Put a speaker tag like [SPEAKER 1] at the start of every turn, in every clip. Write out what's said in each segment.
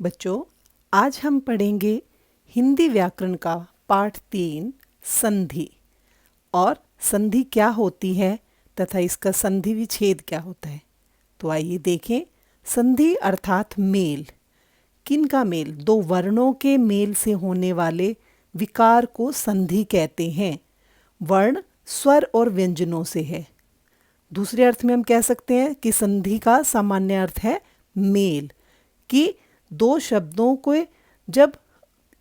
[SPEAKER 1] बच्चों, आज हम पढ़ेंगे हिंदी व्याकरण का पाठ 3 संधि और संधि क्या होती है तथा इसका संधि विच्छेद क्या होता है। तो आइए देखें। संधि अर्थात मेल। किनका मेल? दो वर्णों के मेल से होने वाले विकार को संधि कहते हैं। वर्ण स्वर और व्यंजनों से है। दूसरे अर्थ में हम कह सकते हैं कि संधि का सामान्य अर्थ है मेल, कि दो शब्दों को जब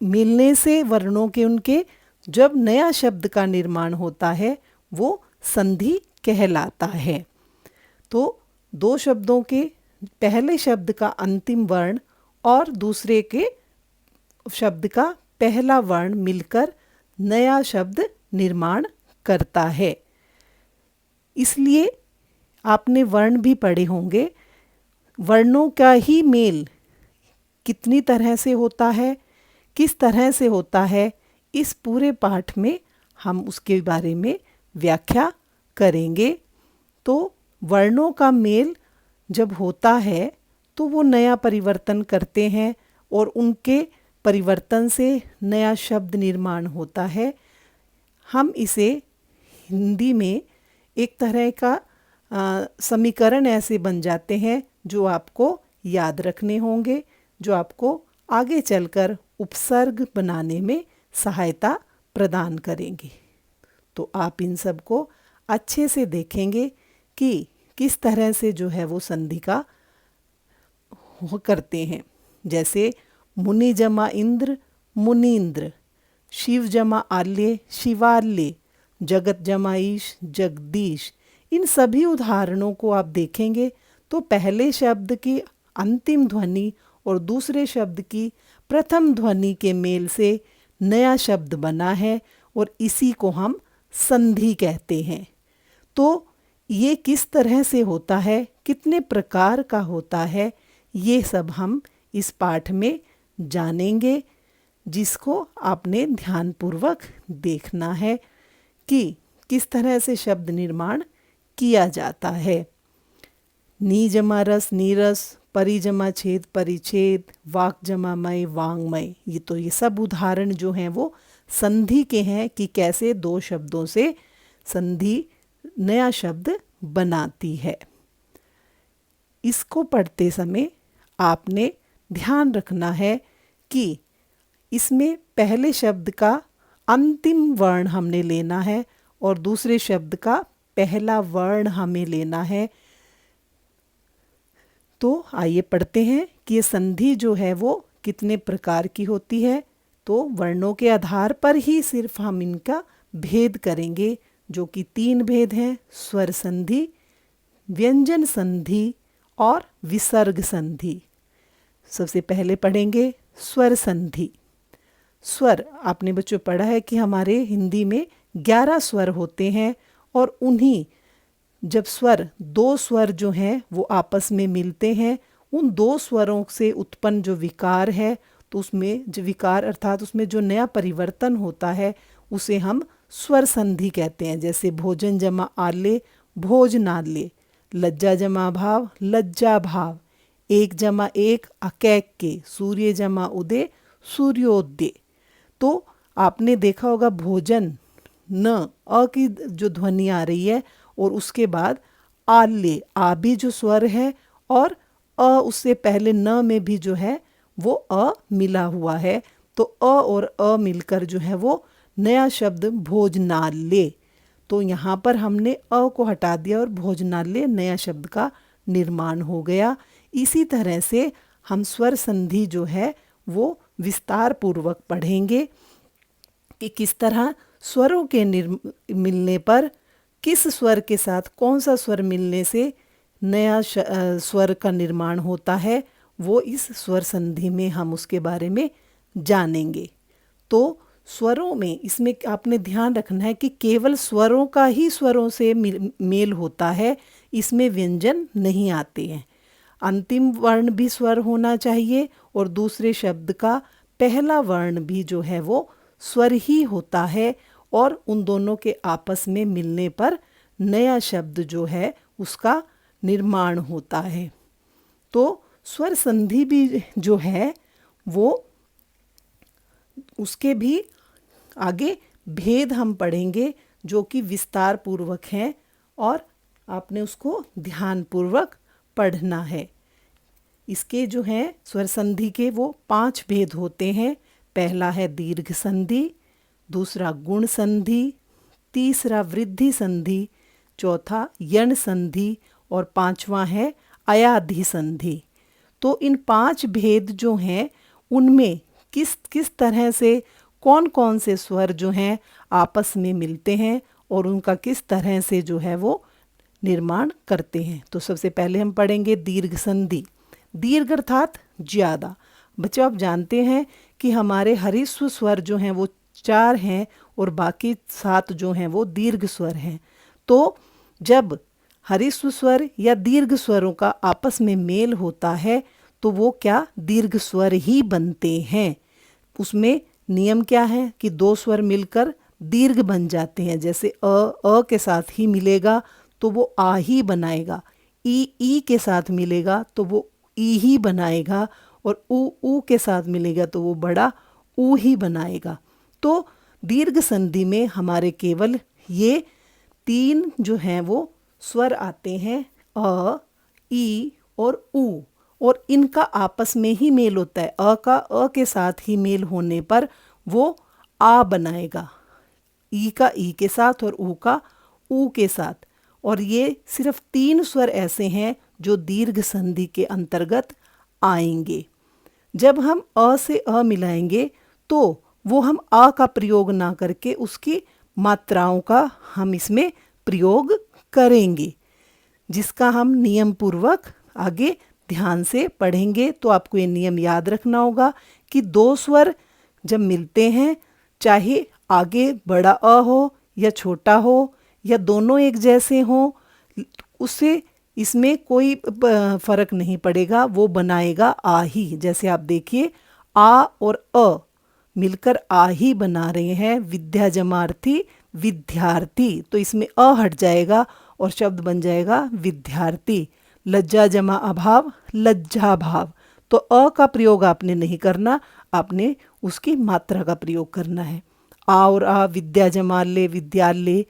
[SPEAKER 1] मिलने से वर्णों के उनके जब नया शब्द का निर्माण होता है वो संधि कहलाता है। तो दो शब्दों के पहले शब्द का अंतिम वर्ण और दूसरे के शब्द का पहला वर्ण मिलकर नया शब्द निर्माण करता है। इसलिए आपने वर्ण भी पढ़े होंगे। वर्णों का ही मेल कितनी तरह से होता है, किस तरह से होता है, इस पूरे पाठ में हम उसके बारे में व्याख्या करेंगे। तो वर्णों का मेल जब होता है तो वो नया परिवर्तन करते हैं और उनके परिवर्तन से नया शब्द निर्माण होता है। हम इसे हिंदी में एक तरह का समीकरण ऐसे बन जाते हैं जो आपको याद रखने होंगे, जो आपको आगे चलकर उपसर्ग बनाने में सहायता प्रदान करेंगे। तो आप इन सब को अच्छे से देखेंगे कि किस तरह से जो है वो संधि का करते हैं। जैसे मुनि जमा इंद्र मुनीन्द्र, शिव जमा आल्य शिवाल्य, जगत जमा ईश जगदीश। इन सभी उदाहरणों को आप देखेंगे तो पहले शब्द की अंतिम ध्वनि और दूसरे शब्द की प्रथम ध्वनि के मेल से नया शब्द बना है और इसी को हम संधि कहते हैं। तो ये किस तरह से होता है, कितने प्रकार का होता है, ये सब हम इस पाठ में जानेंगे, जिसको आपने ध्यानपूर्वक देखना है कि किस तरह से शब्द निर्माण किया जाता है। नी जमा रस नीरस, परि जमा छेद परिच्छेद, वाक जमा मय वांगमय। ये सब उदाहरण जो हैं वो संधि के हैं कि कैसे दो शब्दों से संधि नया शब्द बनाती है। इसको पढ़ते समय आपने ध्यान रखना है कि इसमें पहले शब्द का अंतिम वर्ण हमने लेना है और दूसरे शब्द का पहला वर्ण हमें लेना है। तो आइए पढ़ते हैं कि ये संधि जो है वो कितने प्रकार की होती है। तो वर्णों के आधार पर ही सिर्फ हम इनका भेद करेंगे, जो कि 3 भेद हैं: स्वर संधि, व्यंजन संधि और विसर्ग संधि। सबसे पहले पढ़ेंगे स्वर संधि। स्वर आपने बच्चों पढ़ा है कि हमारे हिंदी में 11 स्वर होते हैं और उन्हीं जब दो स्वर जो हैं वो आपस में मिलते हैं, उन दो स्वरों से उत्पन्न जो विकार है, तो उसमें जो विकार अर्थात उसमें जो नया परिवर्तन होता है उसे हम स्वर संधि कहते हैं। जैसे भोजन जमा आले भोजनाल्य, लज्जा जमा भाव लज्जा भाव, एक जमा एक अकैक के, सूर्य जमा उदय सूर्योदय। तो आपने देखा होगा भोजन न अ की जो ध्वनि आ रही है और उसके बाद आल्य आ भी जो स्वर है और अ उससे पहले न में भी जो है वो अ मिला हुआ है। तो अ और अ मिलकर जो है वो नया शब्द भोजनाल्य। तो यहाँ पर हमने अ को हटा दिया और भोजनाल्य नया शब्द का निर्माण हो गया। इसी तरह से हम स्वर संधि जो है वो विस्तार पूर्वक पढ़ेंगे कि किस तरह स्वरों के मिलने पर किस स्वर के साथ कौन सा स्वर मिलने से नया स्वर का निर्माण होता है, वो इस स्वर संधि में हम उसके बारे में जानेंगे। तो स्वरों में इसमें आपने ध्यान रखना है कि केवल स्वरों का ही स्वरों से मेल होता है, इसमें व्यंजन नहीं आते हैं। अंतिम वर्ण भी स्वर होना चाहिए और दूसरे शब्द का पहला वर्ण भी जो है वो स्वर ही होता है और उन दोनों के आपस में मिलने पर नया शब्द जो है उसका निर्माण होता है। तो स्वर संधि भी जो है वो उसके भी आगे भेद हम पढ़ेंगे जो कि विस्तार पूर्वक हैं और आपने उसको ध्यान पूर्वक पढ़ना है। इसके जो हैं स्वर संधि के वो 5 भेद होते हैं। पहला है दीर्घ संधि, दूसरा गुण संधि, तीसरा वृद्धि संधि, चौथा यण संधि और पांचवा है अयाधि संधि। तो इन 5 भेद जो हैं उनमें किस किस तरह से कौन कौन से स्वर जो हैं आपस में मिलते हैं और उनका किस तरह से जो है वो निर्माण करते हैं। तो सबसे पहले हम पढ़ेंगे दीर्घ संधि। दीर्घ अर्थात ज्यादा। बच्चों आप जानते हैं कि हमारे हरिस्व स्वर जो हैं वो 4 हैं और बाकी 7 जो हैं वो दीर्घ स्वर हैं। तो जब हरिस्व स्वर या दीर्घ स्वरों का आपस में मेल होता है तो वो क्या दीर्घ स्वर ही बनते हैं। उसमें नियम क्या है कि 2 स्वर मिलकर दीर्घ बन जाते हैं। जैसे अ के साथ ही मिलेगा तो वो आ ही बनाएगा, ई के साथ मिलेगा तो वो ई ही बनाएगा और ऊ के साथ मिलेगा तो वो बड़ा ऊ ही बनाएगा। तो दीर्घ संधि में हमारे केवल ये 3 जो हैं वो स्वर आते हैं, अ, ई और ऊ, और इनका आपस में ही मेल होता है। अ का अ के साथ ही मेल होने पर वो आ बनाएगा, ई का ई के साथ और ऊ का ऊ के साथ। और ये सिर्फ 3 स्वर ऐसे हैं जो दीर्घ संधि के अंतर्गत आएंगे। जब हम अ से अ मिलाएंगे तो वो हम आ का प्रयोग ना करके उसकी मात्राओं का हम इसमें प्रयोग करेंगे, जिसका हम नियम पूर्वक आगे ध्यान से पढ़ेंगे। तो आपको ये नियम याद रखना होगा कि 2 स्वर जब मिलते हैं, चाहे आगे बड़ा अ हो या छोटा हो या दोनों एक जैसे हों, उससे इसमें कोई फर्क नहीं पड़ेगा, वो बनाएगा आ ही। जैसे आप देखिए आ और अ मिलकर आ ही बना रहे हैं, विद्या जमार्थी विद्यार्थी, तो इसमें अ हट जाएगा और शब्द बन जाएगा विद्यार्थी। लज्जा जमा अभाव लज्जा भाव, तो अ का प्रयोग आपने नहीं करना, आपने उसकी मात्रा का प्रयोग करना है। आ और आ विद्या जमा ले विद्यालय,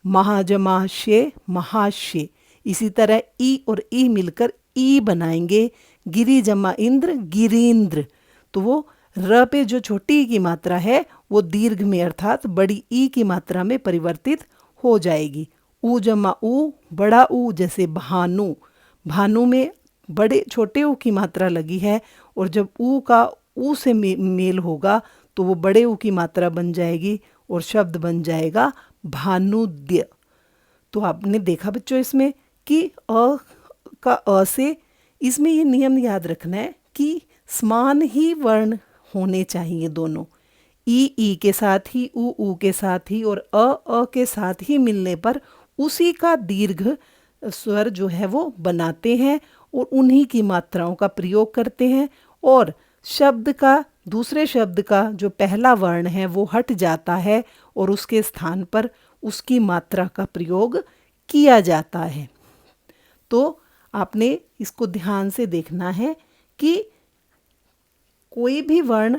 [SPEAKER 1] महाजमा शे महाशे। इसी तरह ई और ई मिलकर ई बनाएंगे, गिरी जमा इंद्र गिरीन्द्र। तो वो र पे जो छोटी ई की मात्रा है वो दीर्घ में अर्थात बड़ी ई की मात्रा में परिवर्तित हो जाएगी। ऊ जमा ऊ बड़ा ऊ, जैसे भानु, भानु में बड़े छोटे ऊ की मात्रा लगी है और जब ऊ का ऊ से मेल होगा तो वो बड़े ऊ की मात्रा बन जाएगी और शब्द बन जाएगा भानुद्य। तो आपने देखा बच्चों इसमें कि अ का अ से, इसमें ये नियम याद रखना है कि समान ही वर्ण होने चाहिए दोनों। ई के साथ ही ऊ के साथ ही और अ के साथ ही मिलने पर उसी का दीर्घ स्वर जो है वो बनाते हैं और उन्हीं की मात्राओं का प्रयोग करते हैं। और शब्द का, दूसरे शब्द का जो पहला वर्ण है वो हट जाता है और उसके स्थान पर उसकी मात्रा का प्रयोग किया जाता है। तो आपने इसको ध्यान से देखना है कि कोई भी वर्ण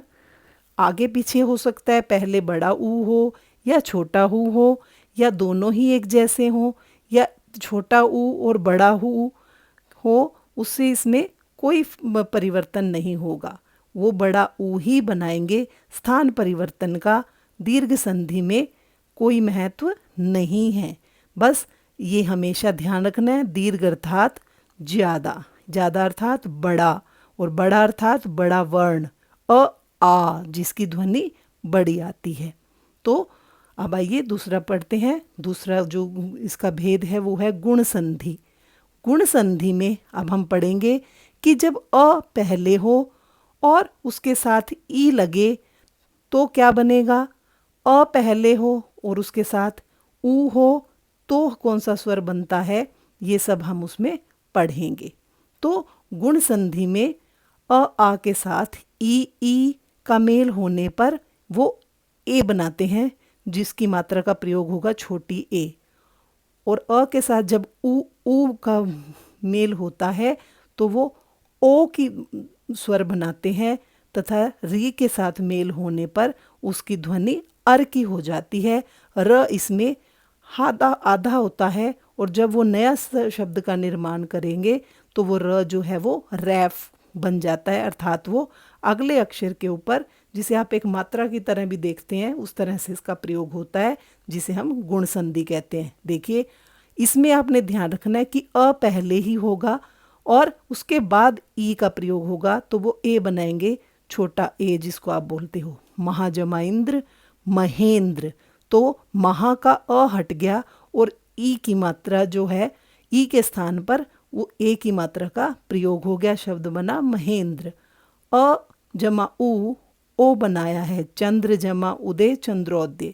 [SPEAKER 1] आगे पीछे हो सकता है, पहले बड़ा ऊ हो या छोटा ऊ हो या दोनों ही एक जैसे हों या छोटा ऊ और बड़ा ऊ हो, उससे इसमें कोई परिवर्तन नहीं होगा, वो बड़ा ऊ ही बनाएंगे। स्थान परिवर्तन का दीर्घ संधि में कोई महत्व नहीं है। बस ये हमेशा ध्यान रखना है, दीर्घ अर्थात ज़्यादा, ज़्यादा अर्थात बड़ा और बड़ा अर्थात बड़ा वर्ण, आ जिसकी ध्वनि बड़ी आती है। तो अब आइए दूसरा पढ़ते हैं। दूसरा जो इसका भेद है वो है गुण संधि। गुण संधि में अब हम पढ़ेंगे कि जब अ पहले हो और उसके साथ ई लगे तो क्या बनेगा। अ पहले हो और उसके साथ ऊ हो तो कौन सा स्वर बनता है, ये सब हम उसमें पढ़ेंगे। तो गुण संधि में अ आ के साथ ई का मेल होने पर वो ए बनाते हैं, जिसकी मात्रा का प्रयोग होगा छोटी ए। और अ के साथ जब ऊ का मेल होता है तो वो ओ की स्वर बनाते हैं, तथा री के साथ मेल होने पर उसकी ध्वनि अर की हो जाती है। र इसमें आधा आधा होता है और जब वो नया शब्द का निर्माण करेंगे तो वो र जो है वो रैफ बन जाता है, अर्थात वो अगले अक्षर के ऊपर, जिसे आप एक मात्रा की तरह भी देखते हैं, उस तरह से इसका प्रयोग होता है, जिसे हम गुण संधि कहते हैं। देखिए, इसमें आपने ध्यान रखना है कि अ पहले ही होगा और उसके बाद ई का प्रयोग होगा, तो वो ए बनाएंगे, छोटा ए जिसको आप बोलते हो। महाजमा इंद्र, महेंद्र, तो महा का अ हट गया और ई की मात्रा जो है, ई के स्थान पर वो ए की मात्रा का प्रयोग हो गया, शब्द बना महेंद्र। अ जमा ओ बनाया है, चंद्र जमा उदय, चंद्रोदय।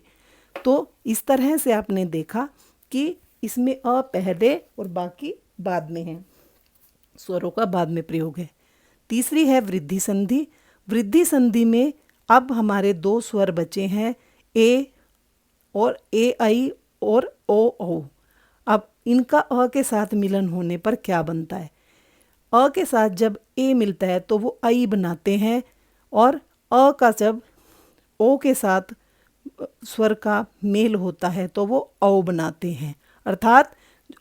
[SPEAKER 1] तो इस तरह से आपने देखा कि इसमें अ पहले और बाकी बाद में है, स्वरों का बाद में प्रयोग है। तीसरी है वृद्धि संधि। वृद्धि संधि में अब हमारे दो स्वर बचे हैं, ए और ए आई और ओ औ। अब इनका अ के साथ मिलन होने पर क्या बनता है? अ के साथ जब ए मिलता है तो वो आई बनाते हैं, और अ का जब ओ के साथ स्वर का मेल होता है तो वो औ बनाते हैं। अर्थात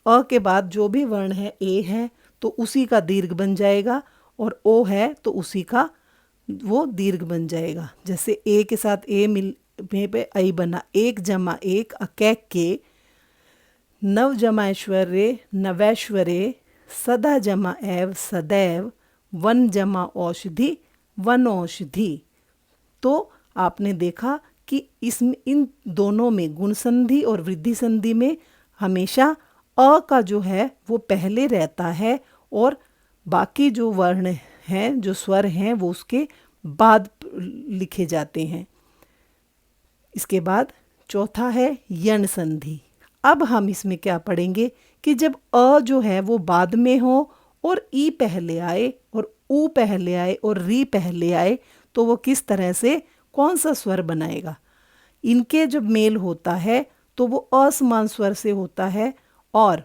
[SPEAKER 1] अ के बाद जो भी वर्ण है, ए है तो उसी का दीर्घ बन जाएगा, और ओ है तो उसी का वो दीर्घ बन जाएगा। जैसे ए के साथ ए मिल पे आई बना, एक जमा एक अकैक के, नव जमा ऐश्वर्य नवैश्वर्य, सदा जमा एव सदैव, वन जमा औषधि वन औषधि। तो आपने देखा कि इसमें इन दोनों में, गुण संधि और वृद्धि संधि में, हमेशा अ का जो है वो पहले रहता है और बाकी जो वर्ण हैं, जो स्वर हैं, वो उसके बाद लिखे जाते हैं। इसके बाद चौथा है यण संधि। अब हम इसमें क्या पढ़ेंगे कि जब अ जो है वो बाद में हो और ई पहले आए और ऊ पहले आए और री पहले आए, तो वो किस तरह से, कौन सा स्वर बनाएगा। इनके जब मेल होता है तो वो असमान स्वर से होता है, और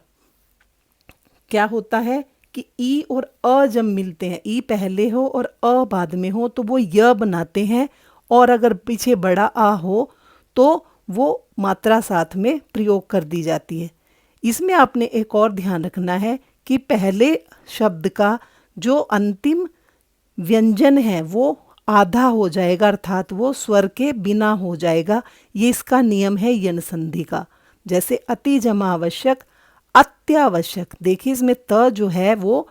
[SPEAKER 1] क्या होता है कि ई और अ जब मिलते हैं, ई पहले हो और अ बाद में हो, तो वो य बनाते हैं, और अगर पीछे बड़ा आ हो तो वो मात्रा साथ में प्रयोग कर दी जाती है। इसमें आपने एक और ध्यान रखना है कि पहले शब्द का जो अंतिम व्यंजन है वो आधा हो जाएगा, अर्थात वो स्वर के बिना हो जाएगा। ये इसका नियम है यण संधि का। जैसे अति जमा आवश्यक, अत्यावश्यक। देखिए, इसमें त जो है वो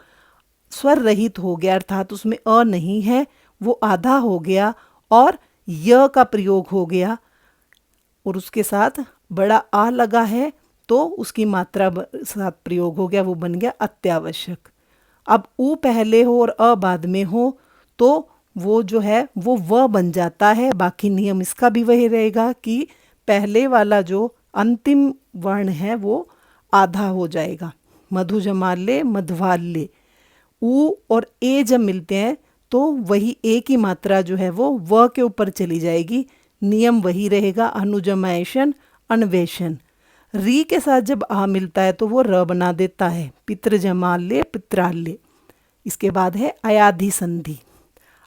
[SPEAKER 1] स्वर रहित हो गया, अर्थात उसमें अ नहीं है, वो आधा हो गया और य का प्रयोग हो गया, और उसके साथ बड़ा आ लगा है तो उसकी मात्रा साथ प्रयोग हो गया, वो बन गया अत्यावश्यक। अब ऊ पहले हो और अ बाद में हो तो वो जो है वो व बन जाता है। बाकी नियम इसका भी वही रहेगा कि पहले वाला जो अंतिम वर्ण है वो आधा हो जाएगा। मधु जमाल्य मधवाल्य। ऊ और ए जब मिलते हैं तो वही ए की मात्रा जो है वो व के ऊपर चली जाएगी, नियम वही रहेगा, अनुजमायशन अन्वेषण। री के साथ जब आ मिलता है तो वो र बना देता है, पितृ जमाल्य पित्राल्य। इसके बाद है अयाधि संधि।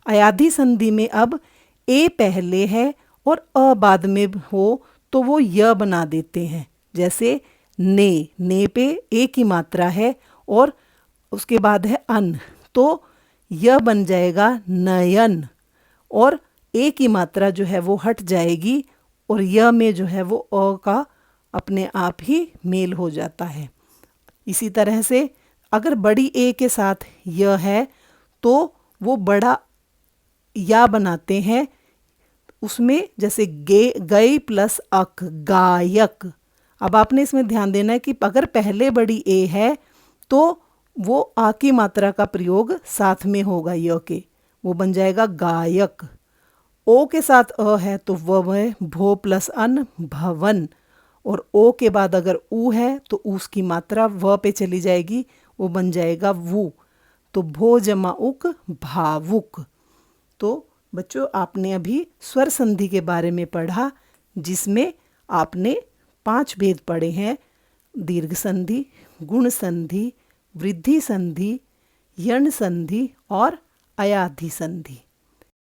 [SPEAKER 1] अयाधि संधि में अब ए पहले है और अ बाद में हो तो वो य बना देते हैं। जैसे ने पे ए की मात्रा है और उसके बाद है अन, तो य बन जाएगा नयन, और ए की मात्रा जो है वो हट जाएगी और य में जो है वो अ का अपने आप ही मेल हो जाता है। इसी तरह से अगर बड़ी ए के साथ य है तो वो बड़ा या बनाते हैं, उसमें जैसे गई प्लस अक, गायक। अब आपने इसमें ध्यान देना है कि अगर पहले बड़ी ए है तो वो आ की मात्रा का प्रयोग साथ में होगा य के, वो बन जाएगा गायक। ओ के साथ अ है तो वह है भो प्लस अन, भवन। और ओ के बाद अगर ऊ है तो उसकी मात्रा व पे चली जाएगी, वो बन जाएगा वू। तो भो जमा उक, भावुक। तो बच्चों, आपने अभी स्वर संधि के बारे में पढ़ा, जिसमें आपने 5 भेद पढ़े हैं: दीर्घ संधि, गुण संधि, वृद्धि संधि, यण संधि और अयाधि संधि।